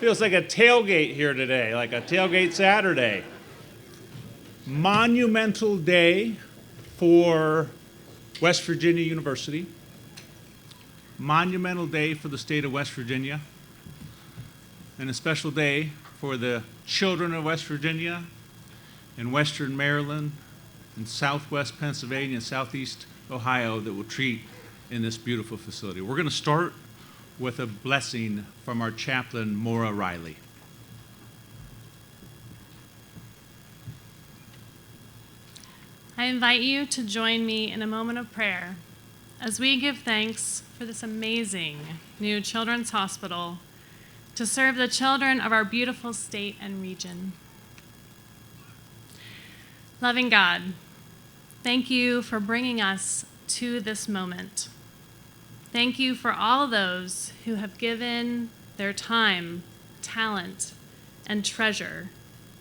Feels like a tailgate here today, like a tailgate Saturday. Monumental day for West Virginia University. Monumental day for the state of West Virginia. And a special day for the children of West Virginia and Western Maryland and Southwest Pennsylvania and Southeast Ohio that will treat in this beautiful facility. We're going to start with a blessing from our chaplain, Maura Riley. I invite you to join me in a moment of prayer as we give thanks for this amazing new children's hospital to serve the children of our beautiful state and region. Loving God, thank you for bringing us to this moment. Thank you for all those who have given their time, talent, and treasure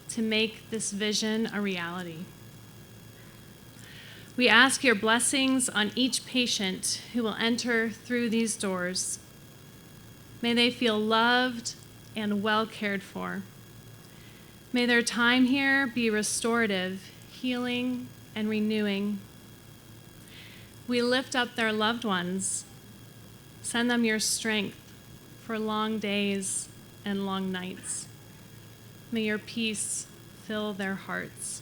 to make this vision a reality. We ask your blessings on each patient who will enter through these doors. May they feel loved and well cared for. May their time here be restorative, healing, and renewing. We lift up their loved ones. Send them your strength for long days and long nights. May your peace fill their hearts.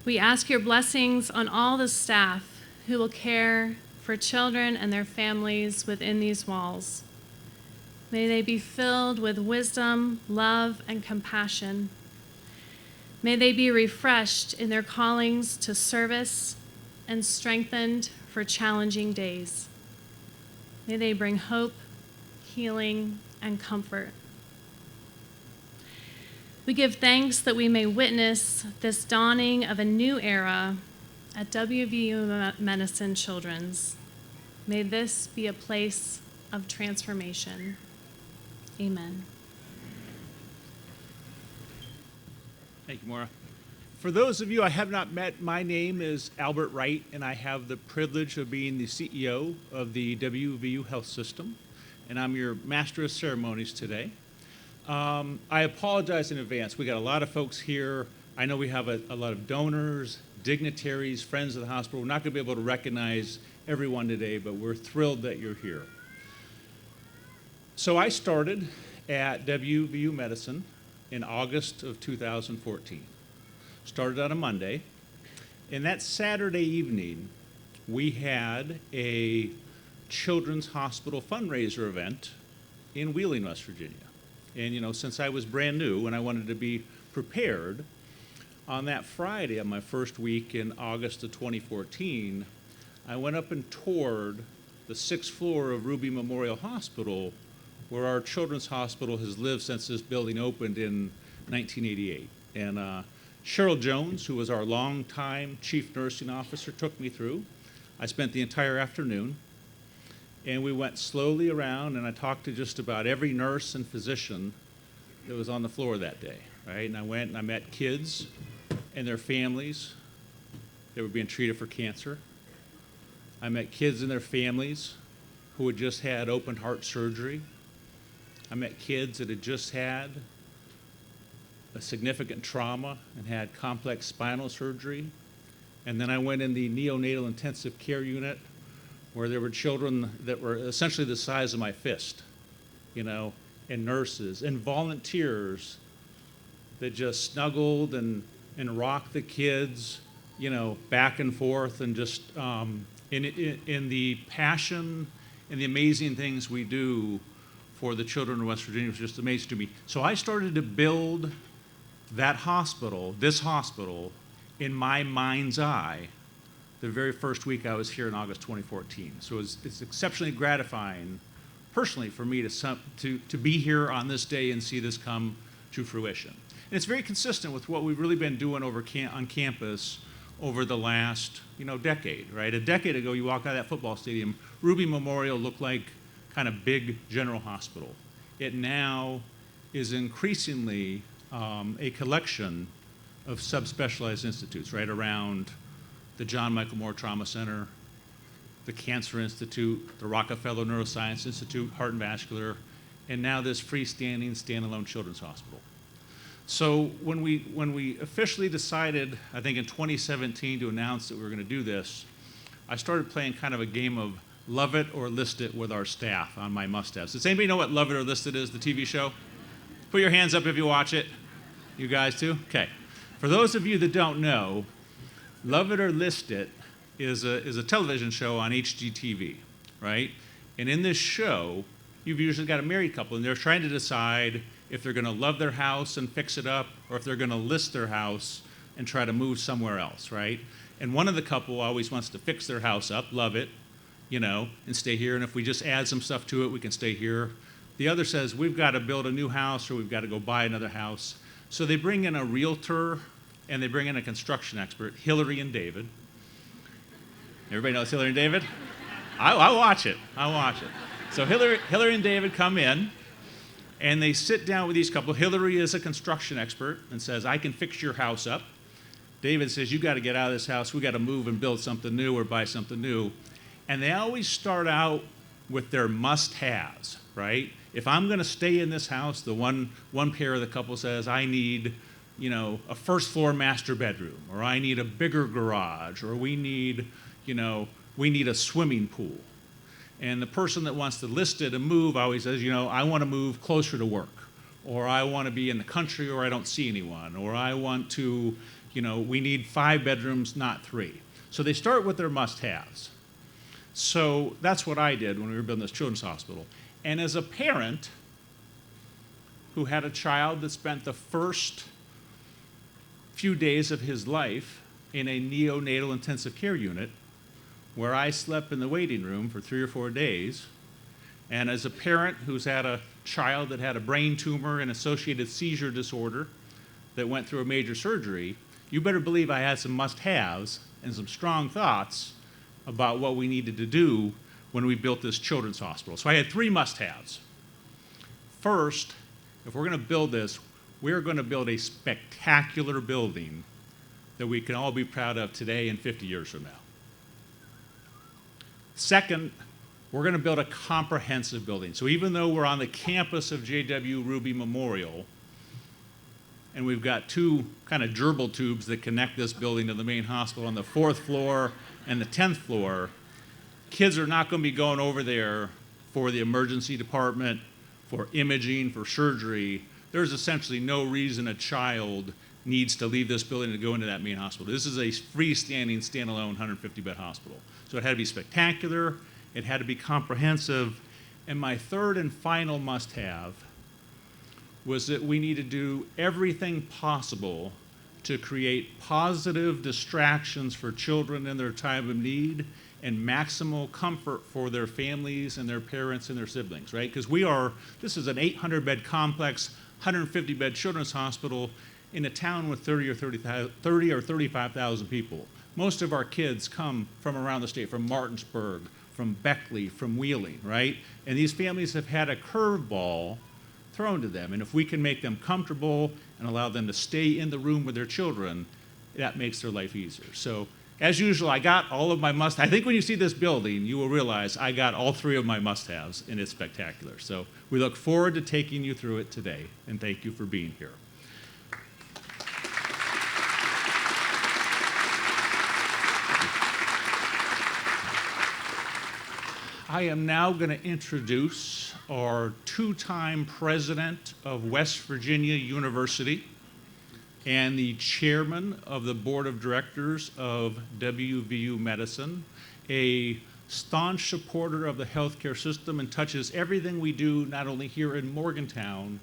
We ask your blessings on all the staff who will care for children and their families within these walls. May they be filled with wisdom, love, and compassion. May they be refreshed in their callings to service and strengthened for challenging days. May they bring hope, healing, and comfort. We give thanks that we may witness this dawning of a new era at WVU Medicine Children's. May this be a place of transformation. Amen. Thank you, Maura. For those of you I have not met, my name is Albert Wright, and I have the privilege of being the CEO of the WVU Health System, and I'm your Master of Ceremonies today. I apologize in advance. We got a lot of folks here. I know we have a lot of donors, dignitaries, friends of the hospital. We're not going to be able to recognize everyone today, but we're thrilled that you're here. So I started at WVU Medicine in August of 2014. Started on a Monday, and that Saturday evening, we had a children's hospital fundraiser event in Wheeling, West Virginia. And since I was brand new and I wanted to be prepared, on that Friday, on my first week in August of 2014, I went up and toured the 6th floor of Ruby Memorial Hospital, where our children's hospital has lived since this building opened in 1988. And Cheryl Jones, who was our longtime chief nursing officer, took me through. I spent the entire afternoon, and we went slowly around, and I talked to just about every nurse and physician that was on the floor that day, right? And I went and I met kids and their families that were being treated for cancer. I met kids and their families who had just had open heart surgery. I met kids that had just had a significant trauma and had complex spinal surgery. And then I went in the neonatal intensive care unit where there were children that were essentially the size of my fist, and nurses and volunteers that just snuggled and rocked the kids, back and forth, and just in the passion and the amazing things we do for the children of West Virginia was just amazing to me. So I started to build that hospital, this hospital, in my mind's eye the very first week I was here in August 2014. So it's exceptionally gratifying personally for me to be here on this day and see this come to fruition. And it's very consistent with what we've really been doing on campus over the last decade, right? A decade ago, you walk out of that football stadium, Ruby Memorial looked like kind of big general hospital. It now is increasingly a collection of subspecialized institutes, right around the John Michael Moore Trauma Center, the Cancer Institute, the Rockefeller Neuroscience Institute, Heart and Vascular, and now this freestanding, standalone children's hospital. So when we officially decided, I think in 2017, to announce that we were going to do this, I started playing kind of a game of love it or list it with our staff on my must-haves. Does anybody know what Love It or List It is, the TV show? Put your hands up if you watch it. You guys too? Okay. For those of you that don't know, Love It or List It is a television show on HGTV, right? And in this show, you've usually got a married couple, and they're trying to decide if they're going to love their house and fix it up, or if they're going to list their house and try to move somewhere else, right? And one of the couple always wants to fix their house up, love it, you know, and stay here. And if we just add some stuff to it, we can stay here. The other says, we've got to build a new house, or we've got to go buy another house. So they bring in a realtor, and they bring in a construction expert, Hillary and David. Everybody knows Hillary and David? I watch it. I watch it. So Hillary and David come in, and they sit down with these couple. Hillary is a construction expert and says, I can fix your house up. David says, you got to get out of this house. We got to move and build something new or buy something new. And they always start out with their must-haves, right? If I'm going to stay in this house, the one pair of the couple says, I need, you know, a first-floor master bedroom, or I need a bigger garage, or we need a swimming pool. And the person that wants to list it and move always says, you know, I want to move closer to work, or I want to be in the country or I don't see anyone, or I want to, you know, we need 5 bedrooms, not 3. So they start with their must-haves. So that's what I did when we were building this children's hospital. And as a parent who had a child that spent the first few days of his life in a neonatal intensive care unit, where I slept in the waiting room for 3 or 4 days, and as a parent who's had a child that had a brain tumor and associated seizure disorder that went through a major surgery, you better believe I had some must-haves and some strong thoughts about what we needed to do when we built this children's hospital. So I had 3 must-haves. First, if we're going to build this, we're going to build a spectacular building that we can all be proud of today and 50 years from now. Second, we're going to build a comprehensive building. So even though we're on the campus of J.W. Ruby Memorial, and we've got 2 kind of gerbil tubes that connect this building to the main hospital on the 4th floor and the 10th floor, kids are not going to be going over there for the emergency department, for imaging, for surgery. There's essentially no reason a child needs to leave this building to go into that main hospital. This is a freestanding, standalone 150-bed hospital. So it had to be spectacular, it had to be comprehensive, and my third and final must-have was that we need to do everything possible to create positive distractions for children in their time of need and maximal comfort for their families and their parents and their siblings, right? Because this is an 800-bed complex, 150-bed children's hospital in a town with 30 or 35,000 people. Most of our kids come from around the state, from Martinsburg, from Beckley, from Wheeling, right? And these families have had a curveball thrown to them. And if we can make them comfortable and allow them to stay in the room with their children, that makes their life easier. So as usual, I got all of my I think when you see this building, you will realize I got all 3 of my must-haves, and it's spectacular. So we look forward to taking you through it today, and thank you for being here. I am now going to introduce our 2-time president of West Virginia University and the chairman of the board of directors of WVU Medicine, a staunch supporter of the healthcare system and touches everything we do, not only here in Morgantown,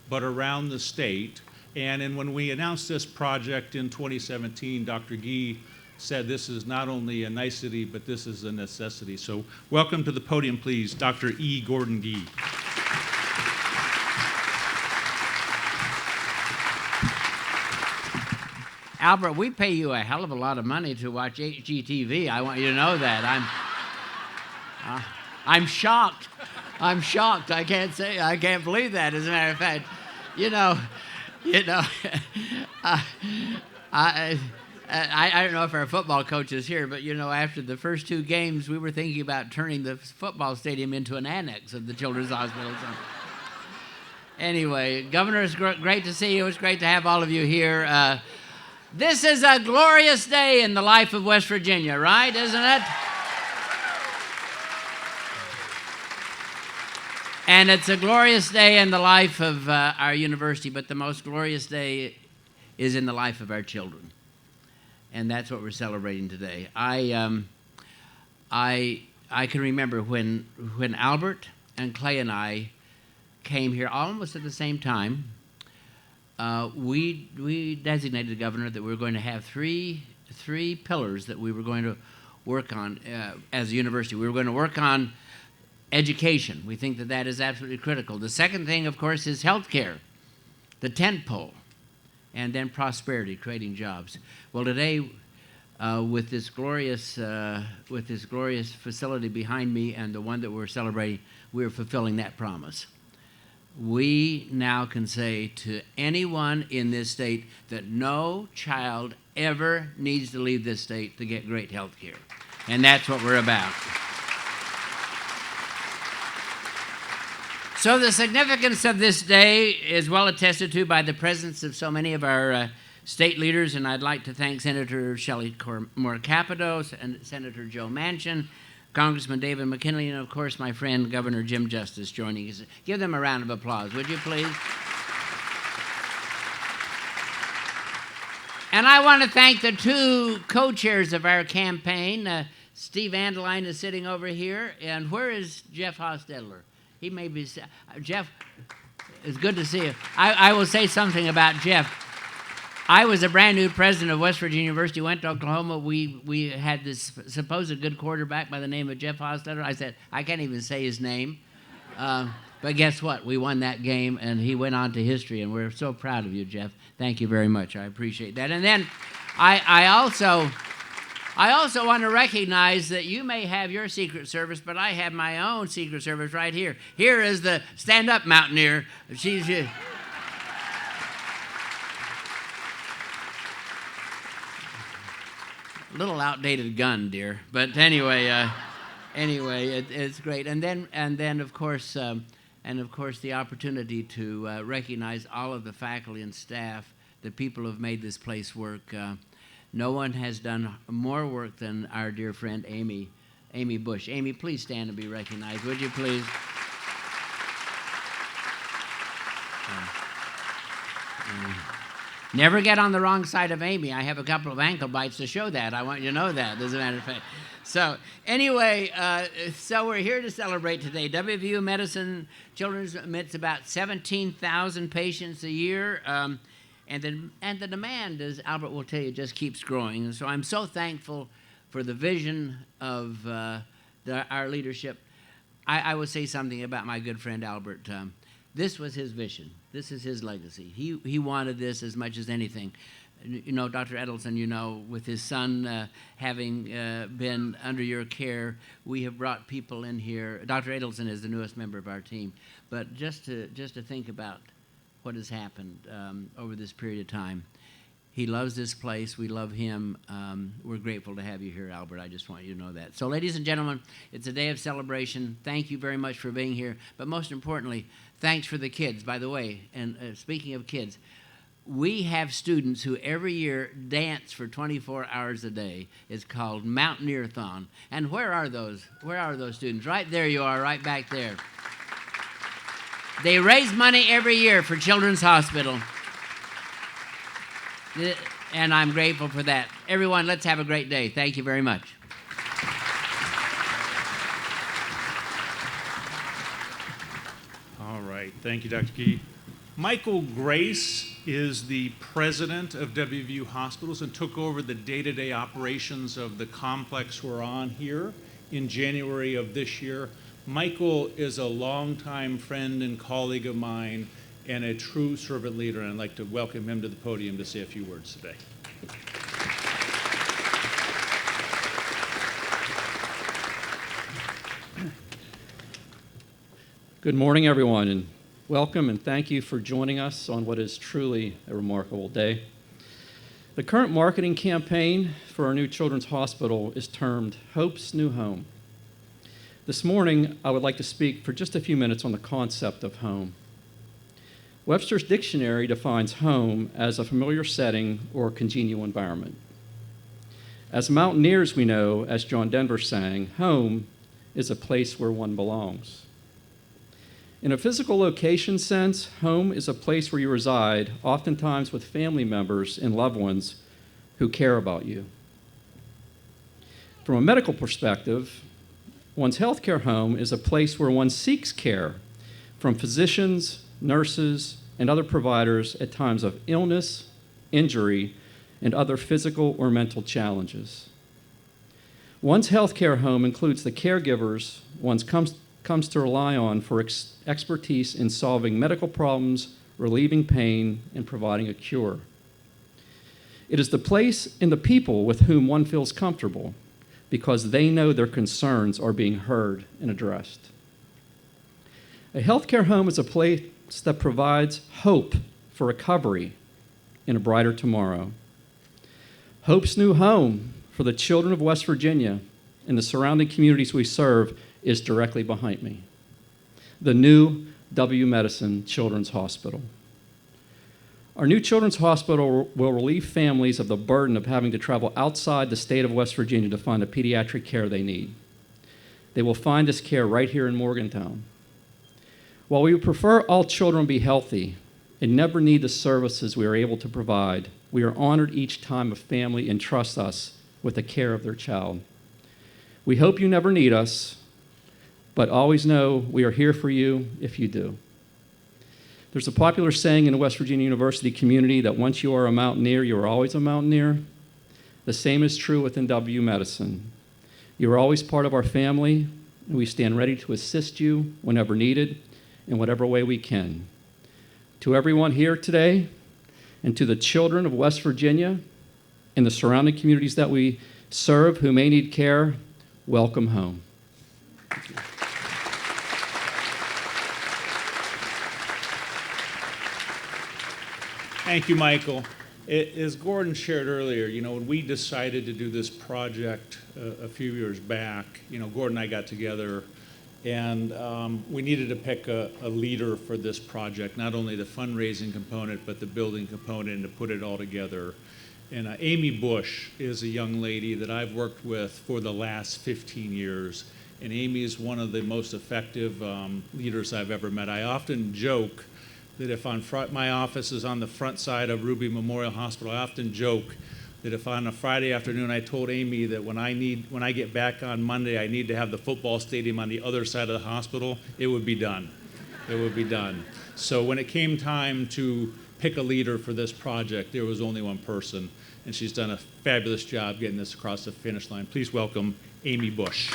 but around the state. And when we announced this project in 2017, Dr. Gee said this is not only a nicety, but this is a necessity. So welcome to the podium, please, Dr. E. Gordon Gee. Albert, we pay you a hell of a lot of money to watch HGTV. I want you to know that. I'm shocked. I'm shocked. I can't believe that. As a matter of fact, you know, I don't know if our football coach is here, but after the first 2 games, we were thinking about turning the football stadium into an annex of the Children's Hospital. So. Anyway, Governor, it's great to see you. It's great to have all of you here. This is a glorious day in the life of West Virginia, right? Isn't it? And it's a glorious day in the life of our university, but the most glorious day is in the life of our children. And that's what we're celebrating today. I can remember when Albert and Clay and I came here almost at the same time. We designated the governor that we were going to have three pillars that we were going to work on as a university. We were going to work on education. We think that is absolutely critical. The second thing, of course, is healthcare, the tent pole, and then prosperity, creating jobs. Well, today, with this glorious facility behind me and the one that we're celebrating, we're fulfilling that promise. We now can say to anyone in this state that no child ever needs to leave this state to get great health care. And that's what we're about. So the significance of this day is well attested to by the presence of so many of our state leaders, and I'd like to thank Senator Shelley Moore Capito and Senator Joe Manchin, Congressman David McKinley, and of course my friend Governor Jim Justice joining us. Give them a round of applause, would you please? And I want to thank the 2 co-chairs of our campaign. Steve Andeline is sitting over here, and where is Jeff Hostetler? He may be. Jeff, it's good to see you. I will say something about Jeff. I was a brand new president of West Virginia University, went to Oklahoma. We had this supposed good quarterback by the name of Jeff Hostetler. I said, I can't even say his name. But guess what? We won that game, and he went on to history, and we're so proud of you, Jeff. Thank you very much. I appreciate that. And then I also want to recognize that you may have your Secret Service, but I have my own Secret Service right here. Here is the stand-up mountaineer. She's... little outdated gun, dear. But anyway, it's great. And then of course the opportunity to recognize all of the faculty and staff, the people who have made this place work. No one has done more work than our dear friend Amy Bush. Amy, please stand and be recognized, would you please? Never get on the wrong side of Amy. I have a couple of ankle bites to show that. I want you to know that, as a matter of fact. So anyway, so we're here to celebrate today. WVU Medicine Children's admits about 17,000 patients a year, and the demand, as Albert will tell you, just keeps growing. And so I'm so thankful for the vision of our leadership. I will say something about my good friend Albert. This was his vision. This is his legacy. He wanted this as much as anything. You know, Dr. Edelson, with his son having been under your care, we have brought people in here. Dr. Edelson is the newest member of our team. But just to think about what has happened over this period of time. He loves this place. We love him. We're grateful to have you here, Albert. I just want you to know that. So, ladies and gentlemen, it's a day of celebration. Thank you very much for being here. But most importantly, thanks for the kids, by the way. And speaking of kids, we have students who every year dance for 24 hours a day. It's called Mountaineer-thon. And where are those? Where are those students? Right there you are, right back there. They raise money every year for Children's Hospital. And I'm grateful for that. Everyone, let's have a great day. Thank you very much. All right. Thank you, Dr. Key. Michael Grace is the president of WVU Hospitals and took over the day-to-day operations of the complex we're on here in January of this year. Michael is a longtime friend and colleague of mine and a true servant leader, and I'd like to welcome him to the podium to say a few words today. Good morning, everyone, and welcome and thank you for joining us on what is truly a remarkable day. The current marketing campaign for our new children's hospital is termed Hope's New Home. This morning, I would like to speak for just a few minutes on the concept of home. Webster's Dictionary defines home as a familiar setting or congenial environment. As mountaineers, we know, as John Denver sang, home is a place where one belongs. In a physical location sense, home is a place where you reside, oftentimes with family members and loved ones who care about you. From a medical perspective, one's healthcare home is a place where one seeks care from physicians, nurses, and other providers at times of illness, injury, and other physical or mental challenges. One's healthcare home includes the caregivers one comes to rely on for expertise in solving medical problems, relieving pain, and providing a cure. It is the place and the people with whom one feels comfortable because they know their concerns are being heard and addressed. A healthcare home is a place that provides hope for recovery in a brighter tomorrow. Hope's New Home for the children of West Virginia and the surrounding communities we serve is directly behind me. The new W Medicine Children's Hospital. Our new children's hospital will relieve families of the burden of having to travel outside the state of West Virginia to find the pediatric care they need. They will find this care right here in Morgantown. While we would prefer all children be healthy and never need the services we are able to provide, we are honored each time a family entrusts us with the care of their child. We hope you never need us, but always know we are here for you if you do. There's a popular saying in the West Virginia University community that once you are a mountaineer, you are always a mountaineer. The same is true within W Medicine. You are always part of our family, and we stand ready to assist you whenever needed, in whatever way we can. To everyone here today, and to the children of West Virginia and the surrounding communities that we serve who may need care, welcome home. Thank you. Thank you, Michael. As Gordon shared earlier, when we decided to do this project a few years back, Gordon and I got together and we needed to pick a leader for this project, not only the fundraising component, but the building component, and to put it all together. And Amy Bush is a young lady that I've worked with for the last 15 years. And Amy is one of the most effective leaders I've ever met. I often joke that if my office is on the front side of Ruby Memorial Hospital, I often joke that if on a Friday afternoon I told Amy that when I get back on Monday, I need to have the football stadium on the other side of the hospital, it would be done. It would be done. So when it came time to pick a leader for this project, there was only one person, and she's done a fabulous job getting this across the finish line. Please welcome Amy Bush.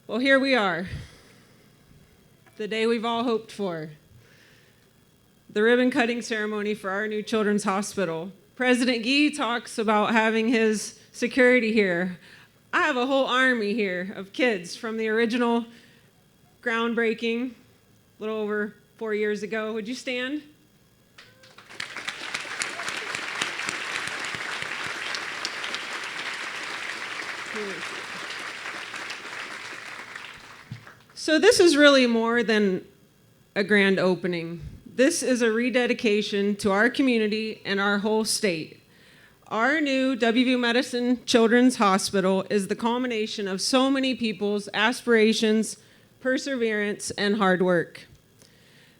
Well, here we are, the day we've all hoped for, the ribbon cutting ceremony for our new children's hospital. President Gee talks about having his security here. I have a whole army here of kids from the original groundbreaking, a little over 4 years ago. Would you stand? So this is really more than a grand opening. This is a rededication to our community and our whole state. Our new WVU Medicine Children's Hospital is the culmination of so many people's aspirations, perseverance, and hard work.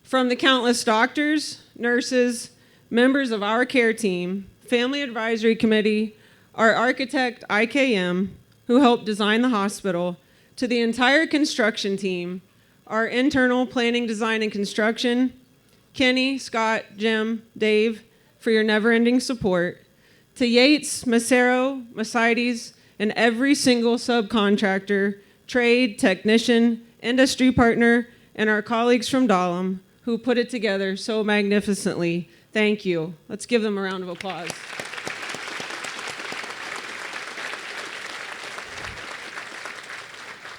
From the countless doctors, nurses, members of our care team, Family Advisory Committee, our architect, IKM, who helped design the hospital, to the entire construction team, our internal planning, design, and construction, Kenny, Scott, Jim, Dave, for your never-ending support, to Yates, Macero, Mercedes, and every single subcontractor, trade, technician, industry partner, and our colleagues from Dahlem who put it together so magnificently. Thank you. Let's give them a round of applause.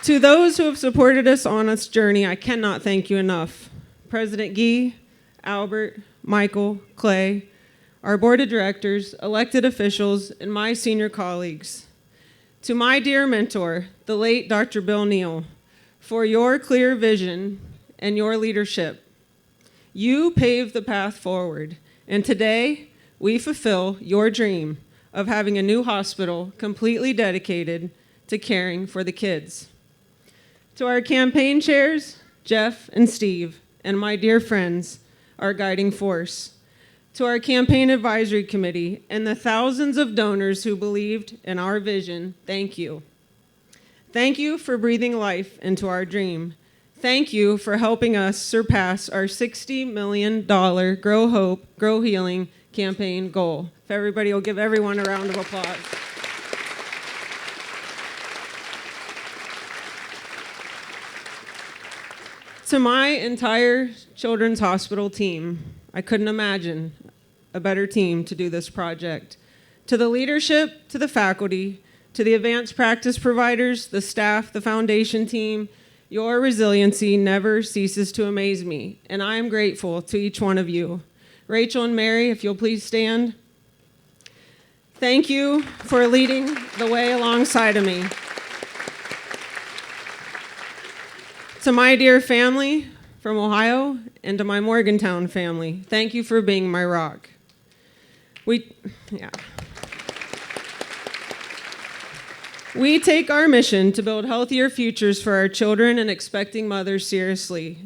To those who have supported us on this journey, I cannot thank you enough. President Gee, Albert, Michael, Clay, our board of directors, elected officials, and my senior colleagues. To my dear mentor, the late Dr. Bill Neal, for your clear vision and your leadership. You paved the path forward, and today we fulfill your dream of having a new hospital completely dedicated to caring for the kids. To our campaign chairs, Jeff and Steve, and my dear friends, our guiding force. To our campaign advisory committee and the thousands of donors who believed in our vision, thank you. Thank you for breathing life into our dream. Thank you for helping us surpass our $60 million Grow Hope, Grow Healing campaign goal. If everybody will give everyone a round of applause. To my entire Children's Hospital team, I couldn't imagine a better team to do this project. To the leadership, to the faculty, to the advanced practice providers, the staff, the foundation team, your resiliency never ceases to amaze me, and I am grateful to each one of you. Rachel and Mary, if you'll please stand. Thank you for leading the way alongside of me. To my dear family from Ohio and to my Morgantown family, thank you for being my rock. We take our mission to build healthier futures for our children and expecting mothers seriously,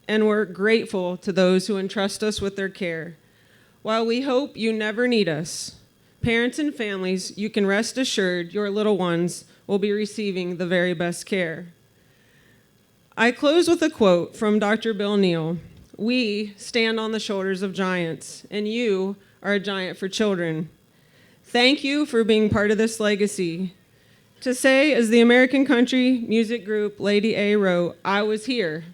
and we're grateful to those who entrust us with their care. While we hope you never need us, parents and families, you can rest assured your little ones will be receiving the very best care. I close with a quote from Dr. Bill Neal. We stand on the shoulders of giants, and you are a giant for children. Thank you for being part of this legacy. To say, as the American country music group Lady A wrote, I was here.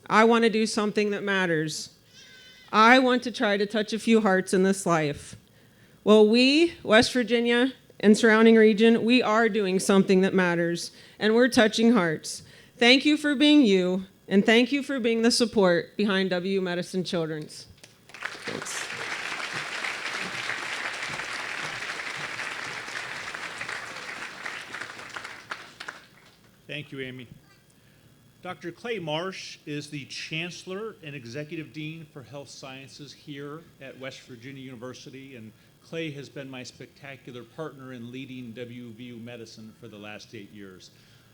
I want to do something that matters. I want to try to touch a few hearts in this life. Well, we, West Virginia and surrounding region, we are doing something that matters, and we're touching hearts. Thank you for being you, and thank you for being the support behind WVU Medicine Children's. Thanks. Thank you, Amy. Dr. Clay Marsh is the Chancellor and Executive Dean for Health Sciences here at West Virginia University, and Clay has been my spectacular partner in leading WVU Medicine for the last 8 years.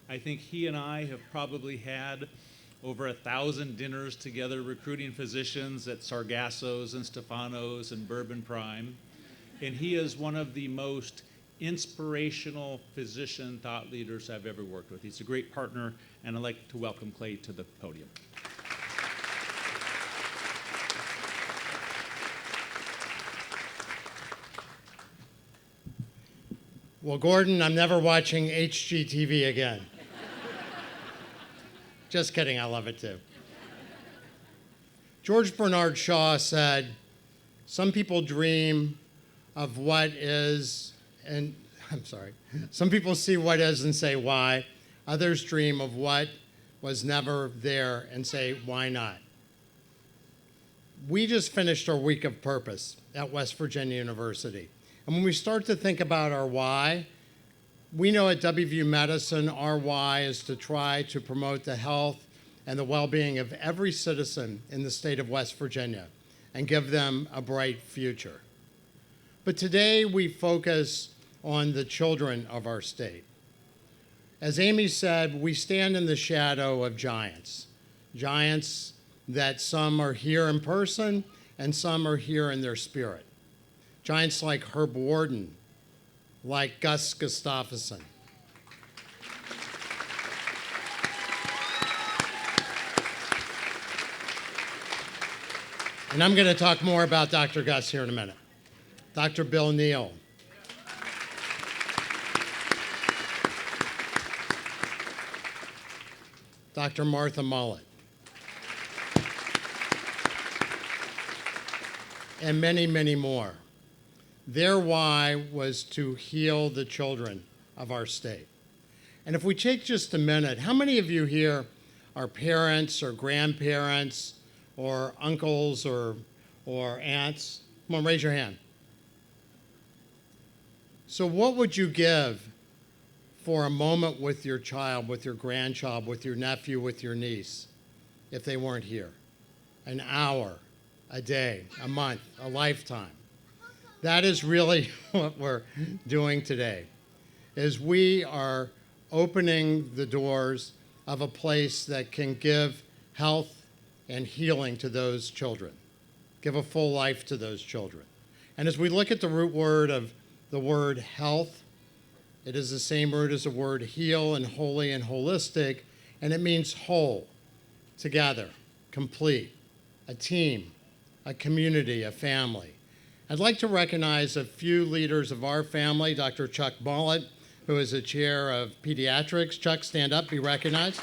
I think he and I have probably had over 1,000 dinners together recruiting physicians at Sargasso's and Stefano's and Bourbon Prime. And he is one of the most inspirational physician thought leaders I've ever worked with. He's a great partner, and I'd like to welcome Clay to the podium. Well, Gordon, I'm never watching HGTV again. Just kidding, I love it too. George Bernard Shaw said, some people dream of what is, and some people see what is and say why. Others dream of what was never there and say, why not? We just finished our week of purpose at West Virginia University. And when we start to think about our why, we know at WVU Medicine, our why is to try to promote the health and the well-being of every citizen in the state of West Virginia and give them a bright future. But today we focus on the children of our state. As Amy said, we stand in the shadow of giants. Giants that some are here in person and some are here in their spirit. Giants like Herb Warden, like Gus Gustafson. And I'm going to talk more about Dr. Gus here in a minute. Dr. Bill Neal. Dr. Martha Mullet. and many, many more. Their why was to heal the children of our state. And if we take just a minute, how many of you here are parents or grandparents or uncles or aunts? Come on, raise your hand. So what would you give for a moment with your child, with your grandchild, with your nephew, with your niece, if they weren't here? An hour, a day, a month, a lifetime. That is really what we're doing today, is we are opening the doors of a place that can give health and healing to those children, give a full life to those children. And as we look at the root word of the word health, it is the same root as the word heal and holy and holistic, and it means whole, together, complete, a team, a community, a family. I'd like to recognize a few leaders of our family, Dr. Chuck Mollett, who is the chair of pediatrics. Chuck, stand up, be recognized.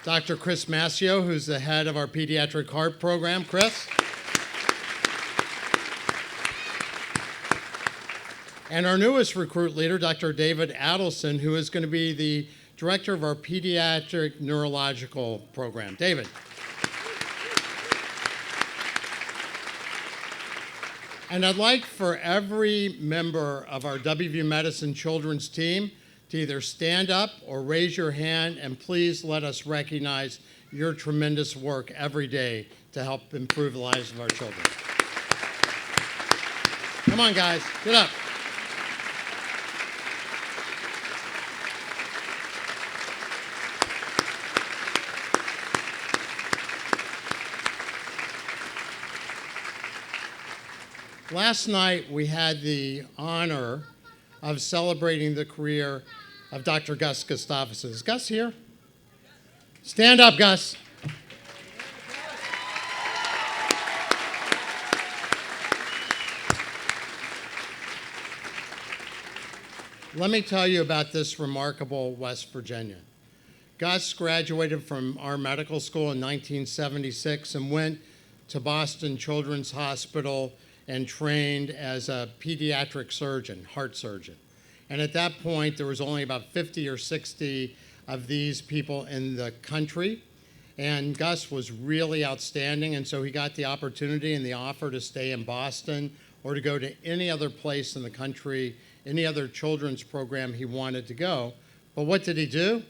Dr. Chris Mascio, who's the head of our pediatric heart program. Chris. And our newest recruit leader, Dr. David Adelson, who is going to be the director of our pediatric neurological program. David. And I'd like for every member of our WVU Medicine children's team to either stand up or raise your hand, and please let us recognize your tremendous work every day to help improve the lives of our children. Come on, guys, get up. Last night, we had the honor of celebrating the career of Dr. Gus Gustafson. Is Gus here? Stand up, Gus. Let me tell you about this remarkable West Virginian. Gus graduated from our medical school in 1976 and went to Boston Children's Hospital and trained as a pediatric surgeon, heart surgeon. And at that point, there was only about 50 or 60 of these people in the country. And Gus was really outstanding, and so he got the opportunity and the offer to stay in Boston or to go to any other place in the country, any other children's program he wanted to go. But what did he do?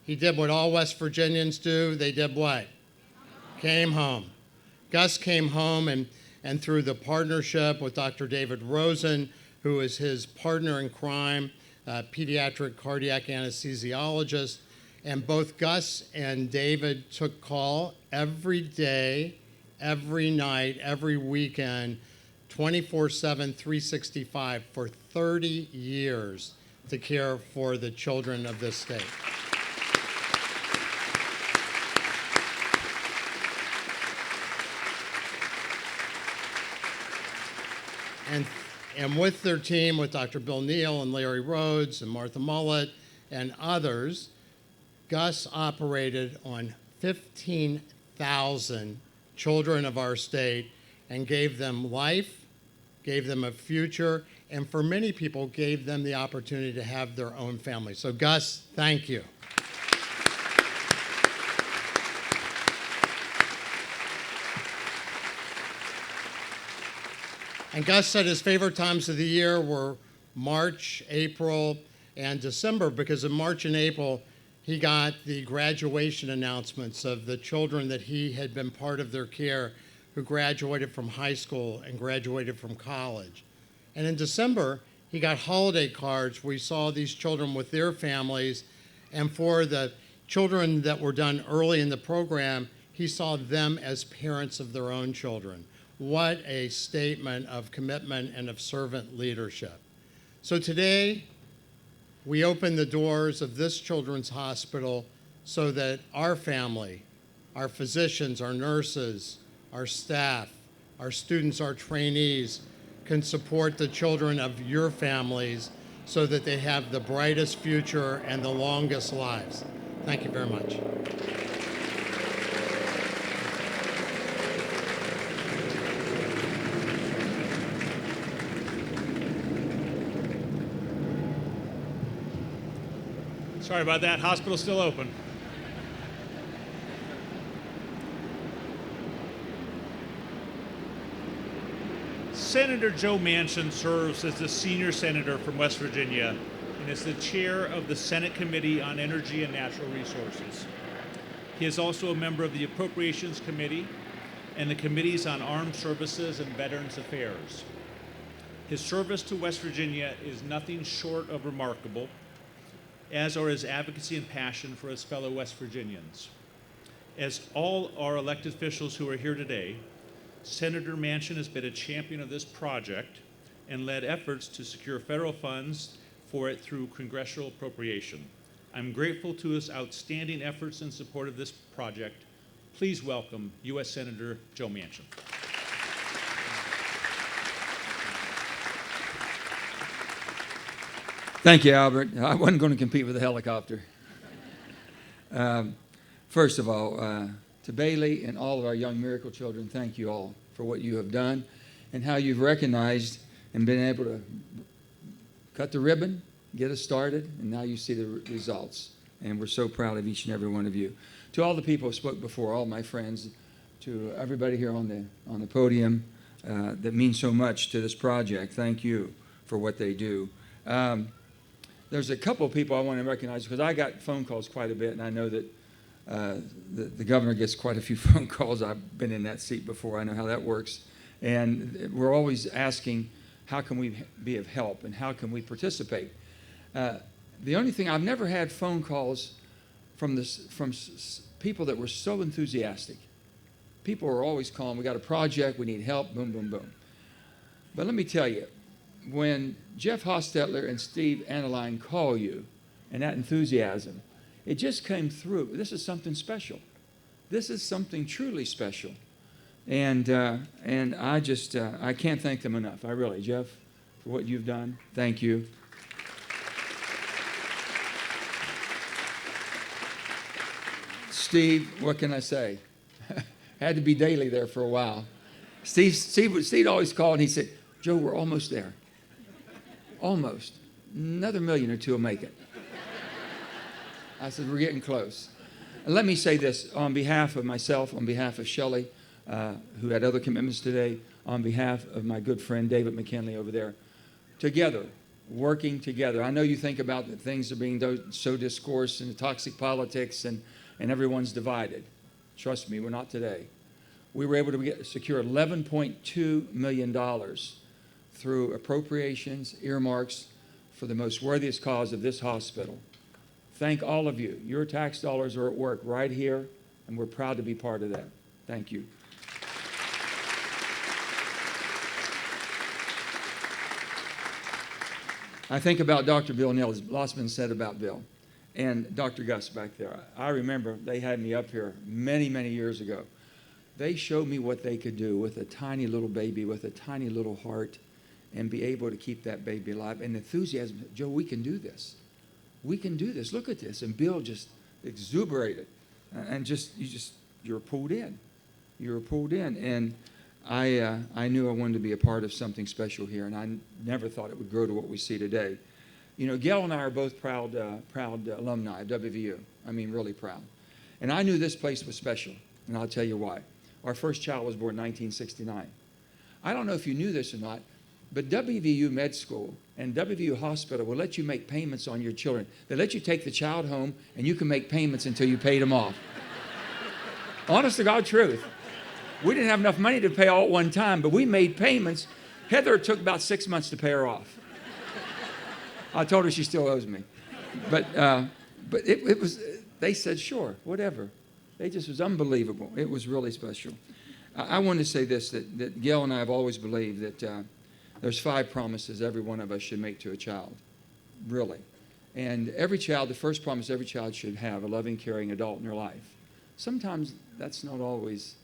He did what all West Virginians do. They did what? Came home. Gus came home, and through the partnership with Dr. David Rosen, who is his partner in crime, pediatric cardiac anesthesiologist, and both Gus and David took call every day, every night, every weekend, 24/7, 365 for 30 years to care for the children of this state. And with their team, with Dr. Bill Neal and Larry Rhodes and Martha Mollett and others, Gus operated on 15,000 children of our state and gave them life, gave them a future, and for many people, gave them the opportunity to have their own family. So Gus, thank you. And Gus said his favorite times of the year were March, April, and December, because in March and April, he got the graduation announcements of the children that he had been part of their care who graduated from high school and graduated from college. And in December, he got holiday cards where he saw these children with their families, and for the children that were done early in the program, he saw them as parents of their own children. What a statement of commitment and of servant leadership. So today, we open the doors of this children's hospital so that our family, our physicians, our nurses, our staff, our students, our trainees can support the children of your families so that they have the brightest future and the longest lives. Thank you very much. Sorry about that. Hospital's still open. Senator Joe Manchin serves as the senior senator from West Virginia and is the chair of the Senate Committee on Energy and Natural Resources. He is also a member of the Appropriations Committee and the Committees on Armed Services and Veterans Affairs. His service to West Virginia is nothing short of remarkable, as are his advocacy and passion for his fellow West Virginians. As all our elected officials who are here today, Senator Manchin has been a champion of this project and led efforts to secure federal funds for it through congressional appropriation. I'm grateful to his outstanding efforts in support of this project. Please welcome U.S. Senator Joe Manchin. Thank you, Albert. I wasn't going to compete with a helicopter. First of all, to Bailey and all of our young miracle children, thank you all for what you have done and how you've recognized and been able to cut the ribbon, get us started, and now you see the results. And we're so proud of each and every one of you. To all the people who spoke before, all my friends, to everybody here on the podium that means so much to this project, thank you for what they do. There's a couple of people I want to recognize because I got phone calls quite a bit, and I know that the governor gets quite a few phone calls. I've been in that seat before. I know how that works. And we're always asking, how can we be of help and how can we participate? The only thing, I've never had phone calls from people that were so enthusiastic. People are always calling, we got a project, we need help, boom, boom, boom. But let me tell you, when Jeff Hostetler and Steve Analine call you and that enthusiasm, it just came through. This is something special. This is something truly special. And I just, I can't thank them enough. I really, Jeff, for what you've done, thank you. Steve, what can I say? Had to be daily there for a while. Steve always called and he said, Joe, we're almost there. Almost. Another million or two will make it. I said, we're getting close. And let me say this on behalf of myself, on behalf of Shelley, who had other commitments today, on behalf of my good friend David McKinley over there, together, working together. I know you think about that things are being so discoursed and the toxic politics and everyone's divided. Trust me, we're not today. We were able to secure $11.2 million through appropriations, earmarks for the most worthiest cause of this hospital. Thank all of you. Your tax dollars are at work right here, and we're proud to be part of that. Thank you. I think about Dr. Bill Neal. A lot's been said about Bill. And Dr. Gus back there. I remember they had me up here many, many years ago. They showed me what they could do with a tiny little baby, with a tiny little heart, and be able to keep that baby alive. And enthusiasm, Joe, we can do this. We can do this. Look at this. And Bill just exuberated. And you're pulled in. You're pulled in. And I knew I wanted to be a part of something special here, and I never thought it would grow to what we see today. You know, Gail and I are both proud alumni of WVU. I mean, really proud. And I knew this place was special, and I'll tell you why. Our first child was born in 1969. I don't know if you knew this or not, but WVU Med School and WVU Hospital will let you make payments on your children. They let you take the child home, and you can make payments until you paid them off. Honest to God truth. We didn't have enough money to pay all at one time, but we made payments. Heather took about 6 months to pay her off. I told her she still owes me. But it was, they said, sure, whatever. It just was unbelievable. It was really special. I want to say this, that Gail and I have always believed that there's 5 promises every one of us should make to a child, really. And every child, the first promise every child should have, a loving, caring adult in their life. Sometimes that's not always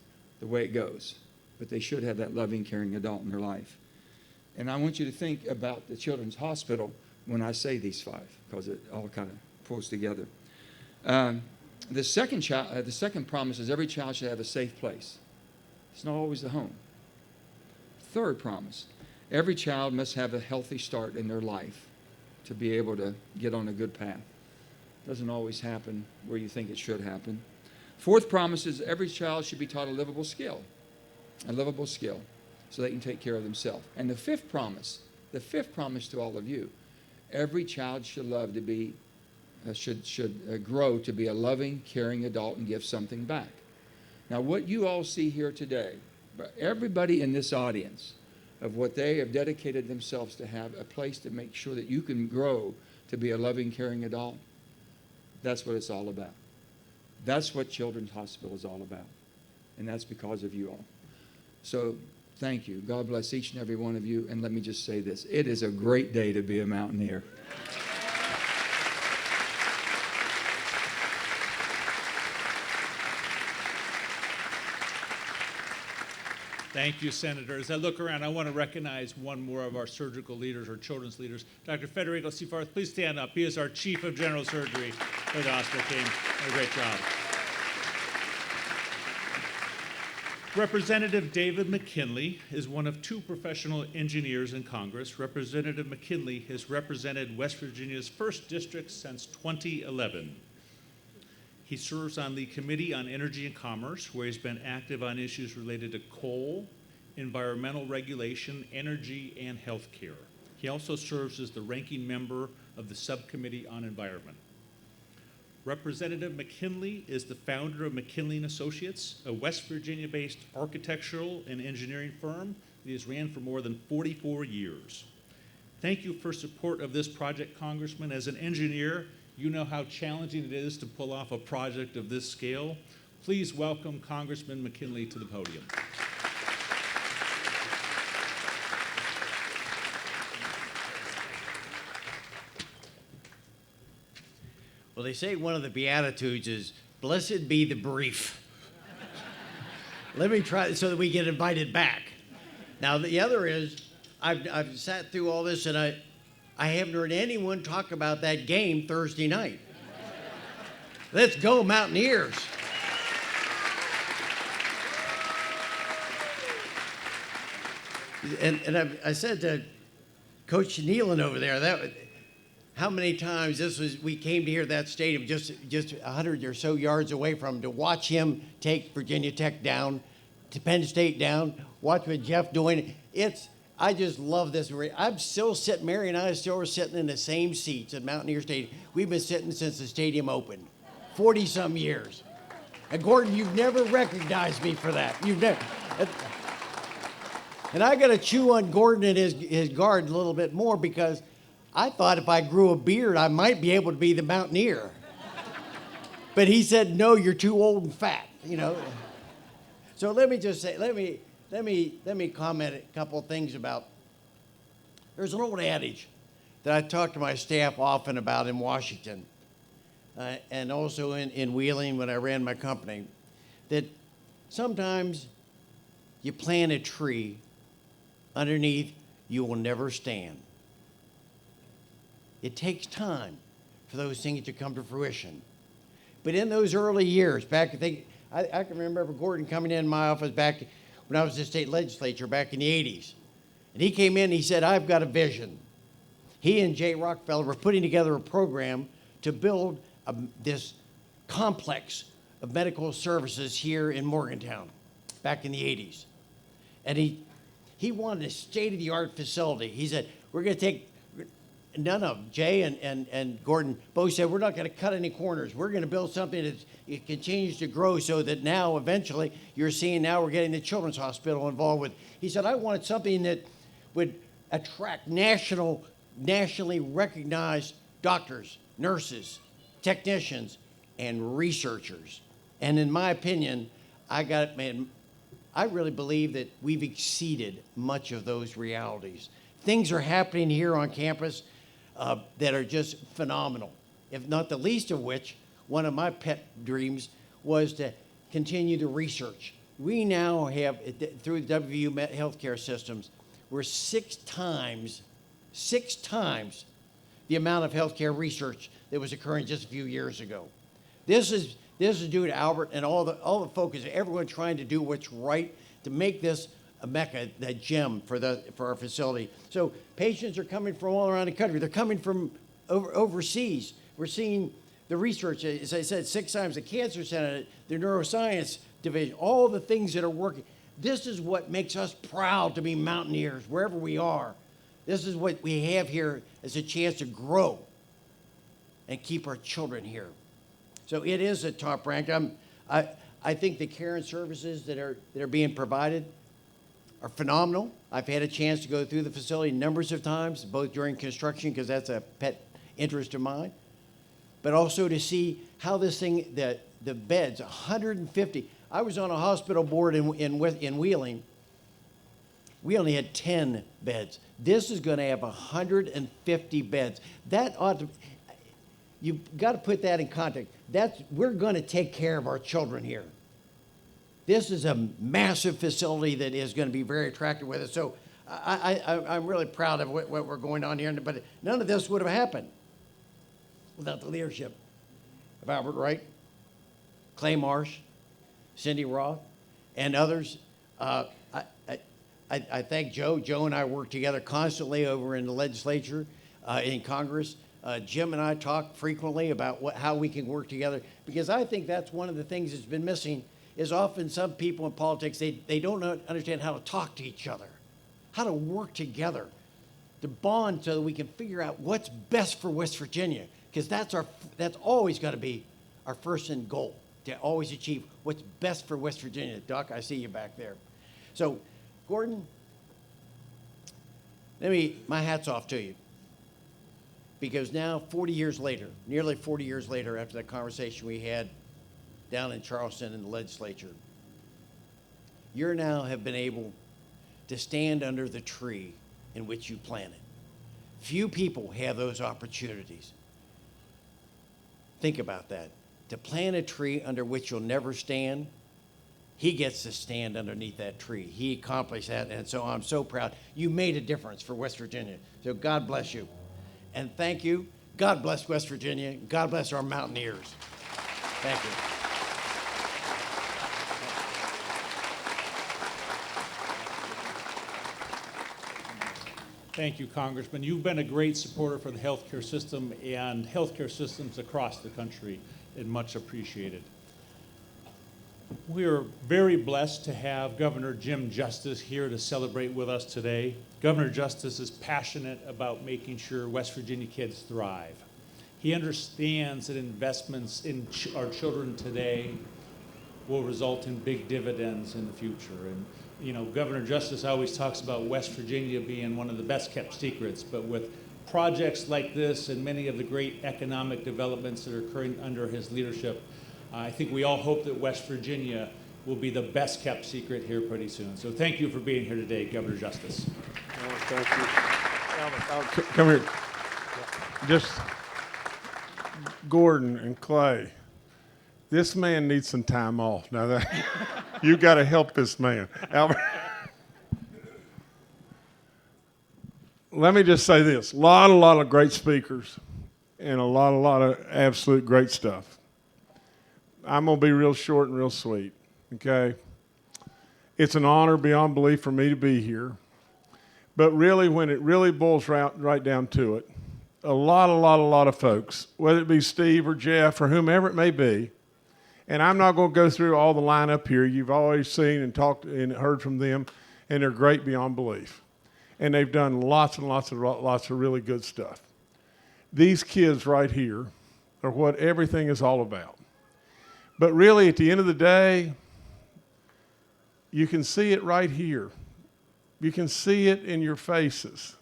the way it goes, but they should have that loving, caring adult in their life. And I want you to think about the Children's Hospital when I say these 5, because it all kind of pulls together. The second promise is every child should have a safe place. It's not always the home. Third promise, every child must have a healthy start in their life to be able to get on a good path. Doesn't always happen where you think it should happen. Fourth promise is every child should be taught a livable skill, so they can take care of themselves. And the fifth promise to all of you, every child should love to be, grow to be a loving, caring adult and give something back. Now, what you all see here today, everybody in this audience, of what they have dedicated themselves to have a place to make sure that you can grow to be a loving, caring adult, that's what it's all about. That's what Children's Hospital is all about. And that's because of you all. So thank you. God bless each and every one of you. And let me just say this. It is a great day to be a Mountaineer. Thank you, Senator. As I look around, I want to recognize one more of our surgical leaders or children's leaders. Dr. Federico Cifarth, please stand up. He is our Chief of General Surgery for the hospital team. Did a great job. Representative David McKinley is one of two professional engineers in Congress. Representative McKinley has represented West Virginia's 1st District since 2011. He serves on the Committee on Energy and Commerce, where he's been active on issues related to coal, environmental regulation, energy, and health care. He also serves as the ranking member of the Subcommittee on Environment. Representative McKinley is the founder of McKinley & Associates, a West Virginia-based architectural and engineering firm that has ran for more than 44 years. Thank you for support of this project, Congressman. As an engineer, you know how challenging it is to pull off a project of this scale. Please welcome Congressman McKinley to the podium. Well, they say one of the Beatitudes is, blessed be the brief. Let me try so that we get invited back. Now, the other is, I've sat through all this and I haven't heard anyone talk about that game Thursday night. Let's go, Mountaineers. And I said to Coach Nealon over there, how many times we came to here that stadium just 100 or so yards away from him to watch him take Virginia Tech down, to Penn State down, watch what Jeff doing. I just love this. I'm still sitting, Mary and I still are sitting in the same seats at Mountaineer Stadium. We've been sitting since the stadium opened, 40-some years. And Gordon, you've never recognized me for that. You've never. And I got to chew on Gordon and his guard a little bit more because I thought if I grew a beard, I might be able to be the Mountaineer. But he said, no, you're too old and fat, you know. So let me just say, let me comment a couple of things about, there's an old adage that I talk to my staff often about in Washington, and also in Wheeling when I ran my company, that sometimes you plant a tree underneath you will never stand. It takes time for those things to come to fruition. But in those early years, I can remember Gordon coming in my office back when I was in the state legislature back in the 80s. And he came in and he said, I've got a vision. He and Jay Rockefeller were putting together a program to build this complex of medical services here in Morgantown back in the 80s. And he wanted a state-of-the-art facility. He said, we're going to take, none of them, Jay and Gordon both said, we're not going to cut any corners. We're going to build something that it continues to grow so that now eventually you're seeing now we're getting the Children's Hospital involved with. He said, I wanted something that would attract nationally recognized doctors, nurses, technicians, and researchers. And in my opinion, I really believe that we've exceeded much of those realities. Things are happening here on campus that are just phenomenal, if not the least of which, one of my pet dreams was to continue the research. We now have, through the WVU healthcare systems, we're six times the amount of healthcare research that was occurring just a few years ago. This is due to Albert and all the focus, everyone trying to do what's right to make this a mecca, a gem for our facility. So patients are coming from all around the country. They're coming from overseas. We're seeing the research, as I said, 6 times, the Cancer Center, the Neuroscience Division, all the things that are working. This is what makes us proud to be Mountaineers, wherever we are. This is what we have here as a chance to grow and keep our children here. So it is a top rank. I think the care and services that are being provided are phenomenal. I've had a chance to go through the facility numbers of times, both during construction, because that's a pet interest of mine, but also to see how this thing, the beds, 150. I was on a hospital board in Wheeling. We only had 10 beds. This is going to have 150 beds. That ought to, you've got to put that in context. We're going to take care of our children here. This is a massive facility that is going to be very attractive with us. So I'm really proud of what we're going on here. But none of this would have happened without the leadership of Albert Wright, Clay Marsh, Cindy Roth, and others. I thank Joe. Joe and I work together constantly over in the legislature, in Congress. Jim and I talk frequently about how we can work together, because I think that's one of the things that's been missing is often some people in politics, they don't understand how to talk to each other, how to work together, to bond so that we can figure out what's best for West Virginia, because that's always got to be our first end goal, to always achieve what's best for West Virginia. Doc, I see you back there. So, Gordon, my hat's off to you. Because now, 40 years later, nearly 40 years later, after that conversation we had down in Charleston in the legislature, you now have been able to stand under the tree in which you planted. Few people have those opportunities. Think about that. To plant a tree under which you'll never stand, he gets to stand underneath that tree. He accomplished that, and so I'm so proud. You made a difference for West Virginia. So God bless you. And thank you. God bless West Virginia. God bless our Mountaineers. Thank you. Thank you, Congressman. You've been a great supporter for the healthcare system and healthcare systems across the country, and much appreciated. We are very blessed to have Governor Jim Justice here to celebrate with us today. Governor Justice is passionate about making sure West Virginia kids thrive. He understands that investments in our children today will result in big dividends in the future. And you know, Governor Justice always talks about West Virginia being one of the best kept secrets, but with projects like this and many of the great economic developments that are occurring under his leadership, I think we all hope that West Virginia will be the best kept secret here pretty soon. So thank you for being here today, Governor Justice. Thank you. Come here. Just Gordon and Clay. This man needs some time off. Now that you got to help this man. Albert. Let me just say this. A lot of great speakers and a lot of absolute great stuff. I'm going to be real short and real sweet, okay? It's an honor beyond belief for me to be here. But really, when it really boils right down to it, a lot of folks, whether it be Steve or Jeff or whomever it may be, and I'm not going to go through all the lineup here. You've always seen and talked and heard from them, and they're great beyond belief. And they've done lots of really good stuff. These kids right here are what everything is all about. But really, at the end of the day, you can see it right here. You can see it in your faces.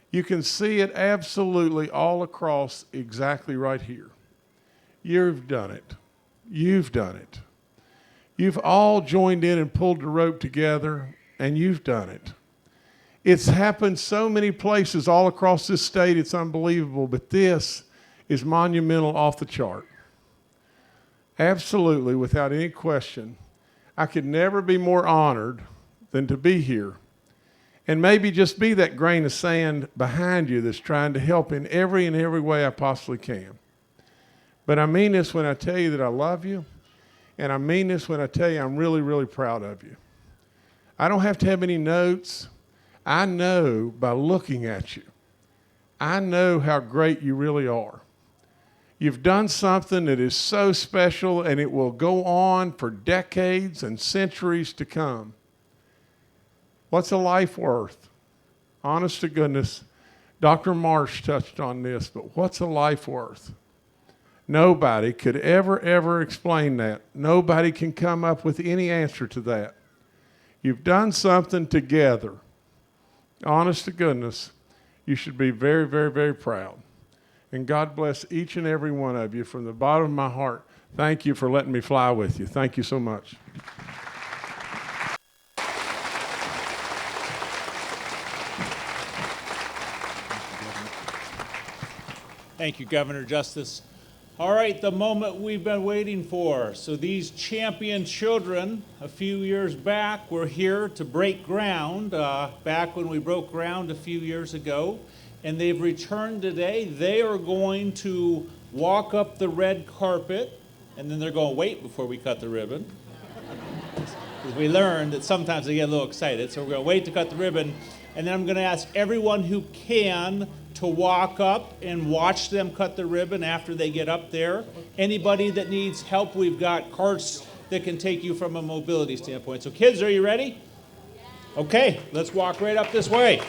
You can see it absolutely all across exactly right here. You've done it. You've done it. You've all joined in and pulled the rope together, and you've done it. It's happened so many places all across this state, it's unbelievable, but this is monumental, off the chart. Absolutely, without any question. I could never be more honored than to be here and maybe just be that grain of sand behind you that's trying to help in every way I possibly can. But I mean this when I tell you that I love you, and I mean this when I tell you I'm really proud of you. I don't have to have any notes. I know by looking at you. I know how great you really are. You've done something that is so special, and it will go on for decades and centuries to come. What's a life worth? Honest to goodness, Dr. Marsh touched on this, but what's a life worth? Nobody could ever explain that. Nobody can come up with any answer to that. You've done something together. Honest to goodness, you should be very proud. And God bless each and every one of you from the bottom of my heart. Thank you for letting me fly with you. Thank you so much. Thank you, Governor Justice. All right, the moment we've been waiting for. So these champion children, a few years back, were here to break ground, back when we broke ground a few years ago, and they've returned today. They are going to walk up the red carpet, and then they're going to wait before we cut the ribbon. Because we learned that sometimes they get a little excited, so we're going to wait to cut the ribbon, and then I'm going to ask everyone who can to walk up and watch them cut the ribbon after they get up there. Anybody that needs help, we've got carts that can take you from a mobility standpoint. So kids, are you ready? Okay, let's walk right up this way.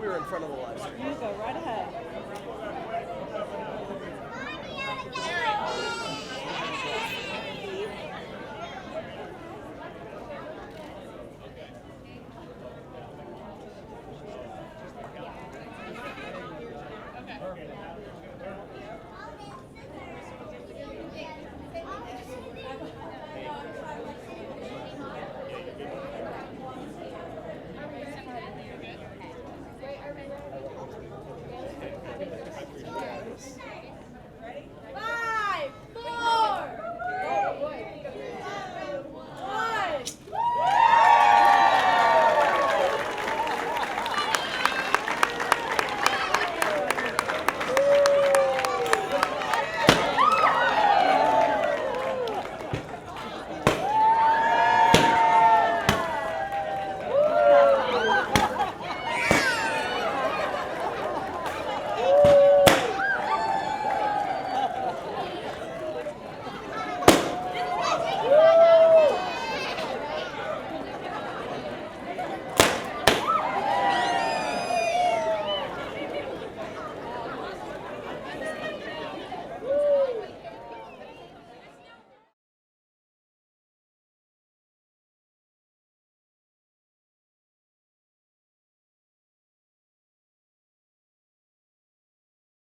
We were in front of the live stream.